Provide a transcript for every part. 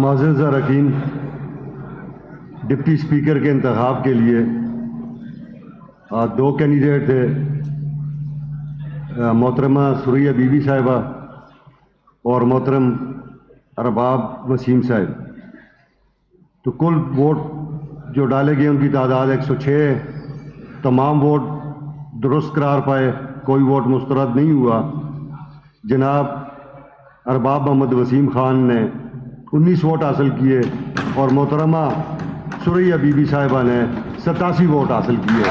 معزز اراکین، deputy speaker کے انتخاب کے لیے دو کینڈیڈیٹ تھے، محترمہ سریا بی بی صاحبہ اور محترم ارباب وسیم صاحب۔ تو کل ووٹ جو ڈالے گئے ان کی تعداد 106 ہے۔ تمام ووٹ درست قرار پائے، کوئی ووٹ مسترد نہیں ہوا۔ جناب ارباب محمد وسیم خان نے 19 ووٹ حاصل کیے اور محترمہ سریا بی بی صاحبہ نے 87 ووٹ حاصل کیے۔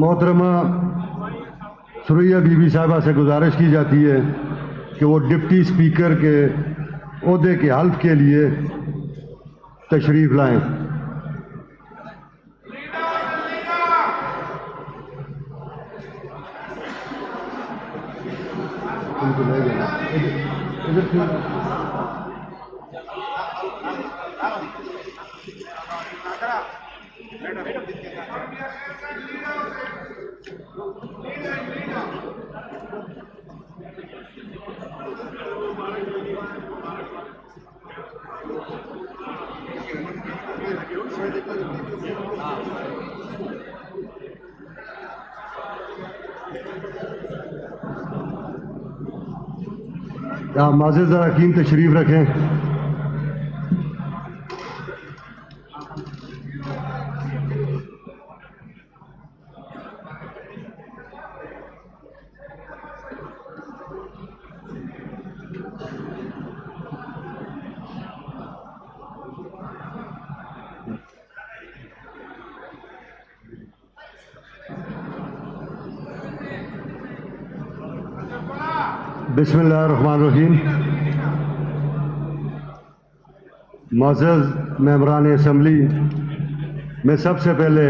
محترمہ سریا بی بی صاحبہ سے گزارش کی جاتی ہے کہ وہ ڈپٹی اسپیکر کے عہدے کے حلف کے لیے تشریف لائیں۔ معزز اراکین تشریف رکھیں۔ بسم اللہ الرحمن الرحیم۔ معزز ممبران اسمبلی، میں سب سے پہلے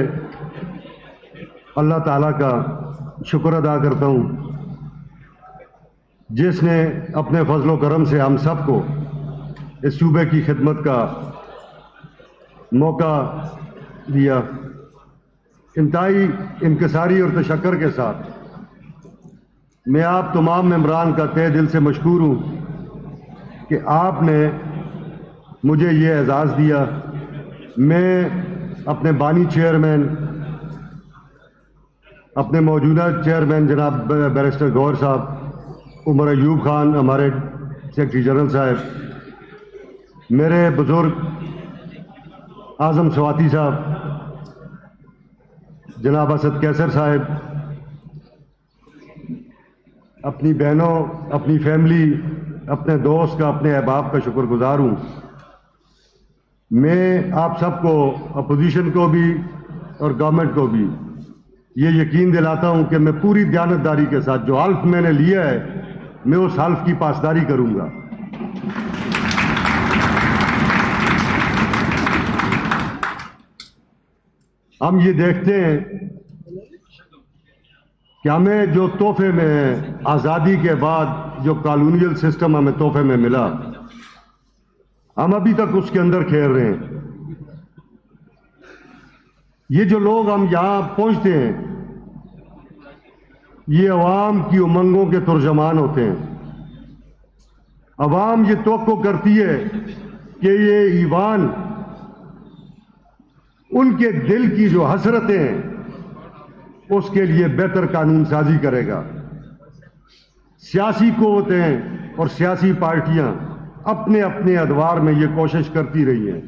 اللہ تعالیٰ کا شکر ادا کرتا ہوں جس نے اپنے فضل و کرم سے ہم سب کو اس صوبے کی خدمت کا موقع دیا۔ انتہائی انکساری اور تشکر کے ساتھ میں آپ تمام ممبران کا تہ دل سے مشکور ہوں کہ آپ نے مجھے یہ اعزاز دیا۔ میں اپنے بانی چیئرمین، اپنے موجودہ چیئرمین جناب بیرسٹر گوہر صاحب، عمر ایوب خان ہمارے سیکرٹری جنرل صاحب، میرے بزرگ اعظم سواتی صاحب، جناب اسد کیسر صاحب، اپنی بہنوں، اپنی فیملی، اپنے دوست کا، اپنے احباب کا شکر گزار ہوں۔ میں آپ سب کو، اپوزیشن کو بھی اور گورنمنٹ کو بھی یہ یقین دلاتا ہوں کہ میں پوری دیانتداری کے ساتھ جو حلف میں نے لیا ہے میں اس حلف کی پاسداری کروں گا. ہم یہ دیکھتے ہیں کہ ہمیں جو تحفے میں آزادی کے بعد جو کالونیل سسٹم ہمیں تحفے میں ملا، ہم ابھی تک اس کے اندر کھیل رہے ہیں. یہ جو لوگ ہم یہاں پہنچتے ہیں یہ عوام کی امنگوں کے ترجمان ہوتے ہیں. عوام یہ توقع کرتی ہے کہ یہ ایوان ان کے دل کی جو حسرتیں ہیں اس کے لیے بہتر قانون سازی کرے گا. سیاسی قوتیں اور سیاسی پارٹیاں اپنے اپنے ادوار میں یہ کوشش کرتی رہی ہیں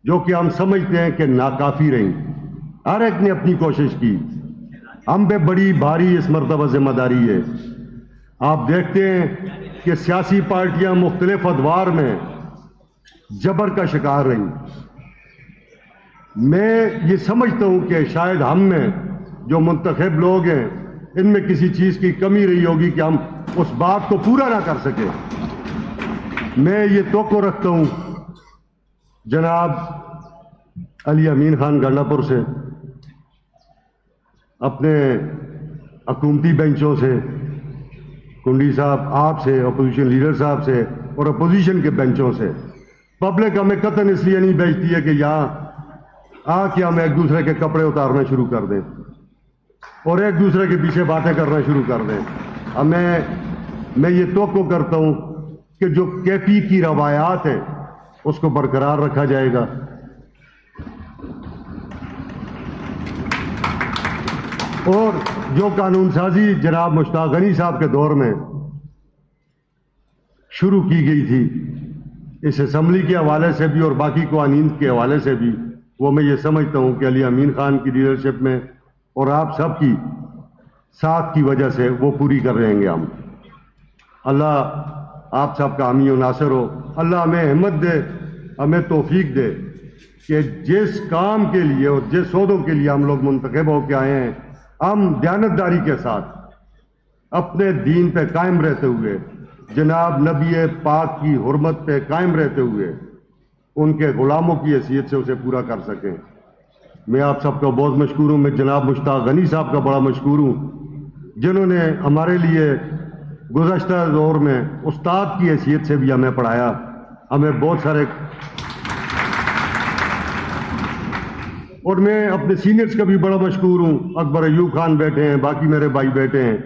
جو کہ ہم سمجھتے ہیں کہ ناکافی رہی. ہر ایک نے اپنی کوشش کی. ہم پہ بڑی بھاری اس مرتبہ ذمہ داری ہے. آپ دیکھتے ہیں کہ سیاسی پارٹیاں مختلف ادوار میں جبر کا شکار رہیں. میں یہ سمجھتا ہوں کہ شاید ہم میں جو منتخب لوگ ہیں ان میں کسی چیز کی کمی رہی ہوگی کہ ہم اس بات کو پورا نہ کر سکے. میں یہ توقع رکھتا ہوں جناب علی امین خان گنڈا پور سے، اپنے حکومتی بینچوں سے، کنڈی صاحب آپ سے، اپوزیشن لیڈر صاحب سے اور اپوزیشن کے بینچوں سے. پبلک ہمیں قطعاً اس لیے نہیں بھیجتی ہے کہ یہاں آ کے ہم ایک دوسرے کے کپڑے اتارنا شروع کر دیں اور ایک دوسرے کے پیچھے باتیں کرنا شروع کر دیں. میں یہ توقع کرتا ہوں کہ جو کیفی کی روایات ہیں اس کو برقرار رکھا جائے گا. اور جو قانون سازی جناب مشتاق غنی صاحب کے دور میں شروع کی گئی تھی اس اسمبلی کے حوالے سے بھی اور باقی قوانین کے حوالے سے بھی، وہ میں یہ سمجھتا ہوں کہ علی امین خان کی لیڈرشپ میں اور آپ سب کی ساتھ کی وجہ سے وہ پوری کر رہیں گے ہم. اللہ آپ سب کا حامی و ناصر ہو. اللہ ہمیں ہمت دے، ہمیں توفیق دے کہ جس کام کے لیے اور جس عہدوں کے لیے ہم لوگ منتخب ہو کے آئے ہیں ہم دیانتداری کے ساتھ اپنے دین پہ قائم رہتے ہوئے، جناب نبی پاک کی حرمت پہ قائم رہتے ہوئے ان کے غلاموں کی حیثیت سے اسے پورا کر سکیں. میں آپ سب کا بہت مشکور ہوں. میں جناب مشتاق غنی صاحب کا بڑا مشکور ہوں جنہوں نے ہمارے لیے گزشتہ دور میں استاد کی حیثیت سے بھی ہمیں پڑھایا. ہمیں بہت سارے، اور میں اپنے سینئرز کا بھی بڑا مشکور ہوں. اکبر ایوب خان بیٹھے ہیں، باقی میرے بھائی بیٹھے ہیں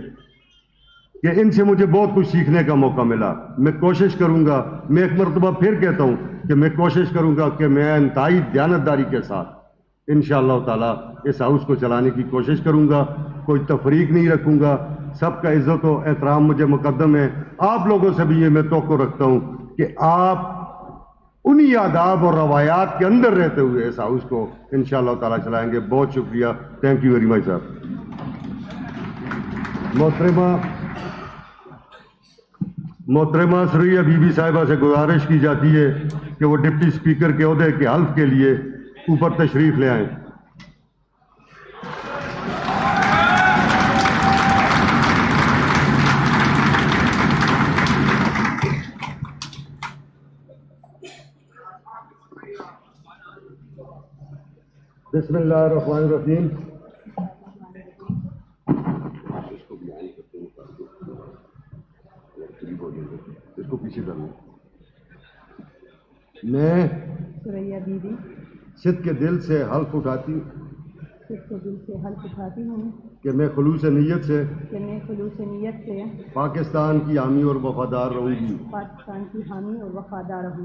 کہ ان سے مجھے بہت کچھ سیکھنے کا موقع ملا. میں کوشش کروں گا، میں ایک مرتبہ پھر کہتا ہوں کہ میں کوشش کروں گا کہ میں انتہائی دیانتداری کے ساتھ انشاءاللہ تعالیٰ اس ہاؤس کو چلانے کی کوشش کروں گا. کوئی تفریق نہیں رکھوں گا. سب کا عزت و احترام مجھے مقدم ہے. آپ لوگوں سے بھی یہ میں توقع رکھتا ہوں کہ آپ انہی آداب اور روایات کے اندر رہتے ہوئے اس ہاؤس کو انشاءاللہ تعالیٰ چلائیں گے. بہت شکریہ. تھینک یو ویری مچ سر. محترمہ سریا بی بی صاحبہ سے گزارش کی جاتی ہے کہ وہ ڈپٹی اسپیکر کے عہدے کے حلف کے لیے اوپر تشریف لے آئیں. بسم اللہ الرحمن الرحیم. اس کو پیچھے کر لوں. میں سریا بی بی صدق کے دل سے حلف اٹھاتی ہوں کہ میں خلوص نیت سے پاکستان کی حامی اور وفادار رہوں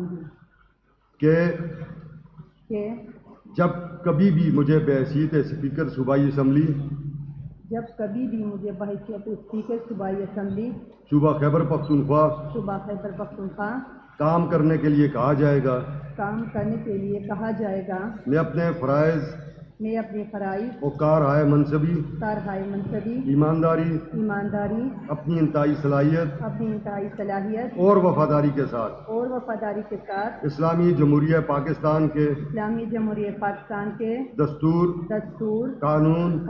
گی. کہ جب کبھی بھی مجھے بحیثیت اسپیکر صوبائی اسمبلی صوبہ خیبر پختونخوا کام کرنے کے لیے کہا جائے گا، میں میں اپنے فرائض میں اپنے فرائض و کارہائے منصبی کارہائے منصبی ایمانداری اپنی انتہائی صلاحیت اپنی انتہائی صلاحیت اور وفاداری کے ساتھ کے ساتھ اسلامی جمہوریہ پاکستان کے اسلامی جمہوریہ پاکستان کے دستور قانون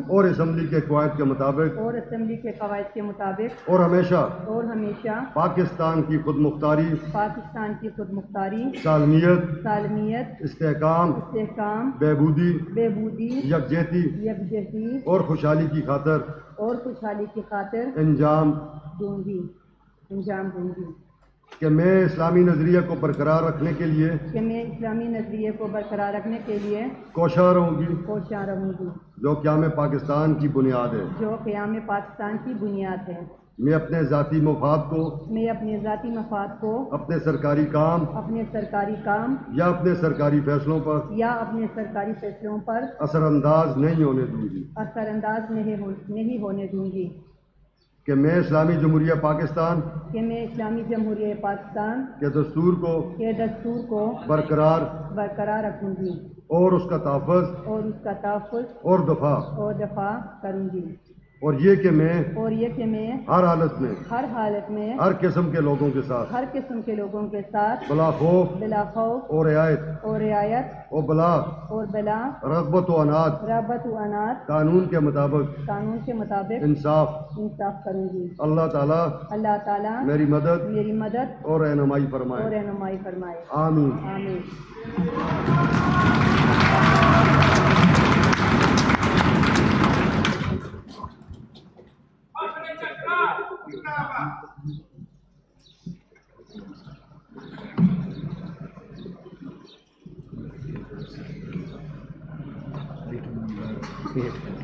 اور اسمبلی کے قواعد کے مطابق اور اسمبلی کے قواعد کے مطابق اور ہمیشہ پاکستان کی خود مختاری سالمیت استحکام بہبودی یکجہتی اور خوشحالی کی خاطر انجام دوں گی کہ میں اسلامی نظریہ کو برقرار رکھنے کے لیے کوشاں رہوں گی جو قیام پاکستان کی بنیاد ہے میں اپنے ذاتی مفاد کو اپنے سرکاری کام یا اپنے سرکاری فیصلوں پر اثر انداز نہیں ہونے دوں گی کہ میں اسلامی جمہوریہ پاکستان کے دستور کو برقرار رکھوں گی اور اس کا تحفظ اور دفاع کروں گی اور یہ کہ میں ہر حالت میں ہر قسم کے لوگوں کے ساتھ بلا خوف اور رعایت اور بلا رغبت و عناد قانون کے مطابق انصاف کروں گی اللہ تعالی میری مدد اور رہنمائی فرمائے آمین Yes.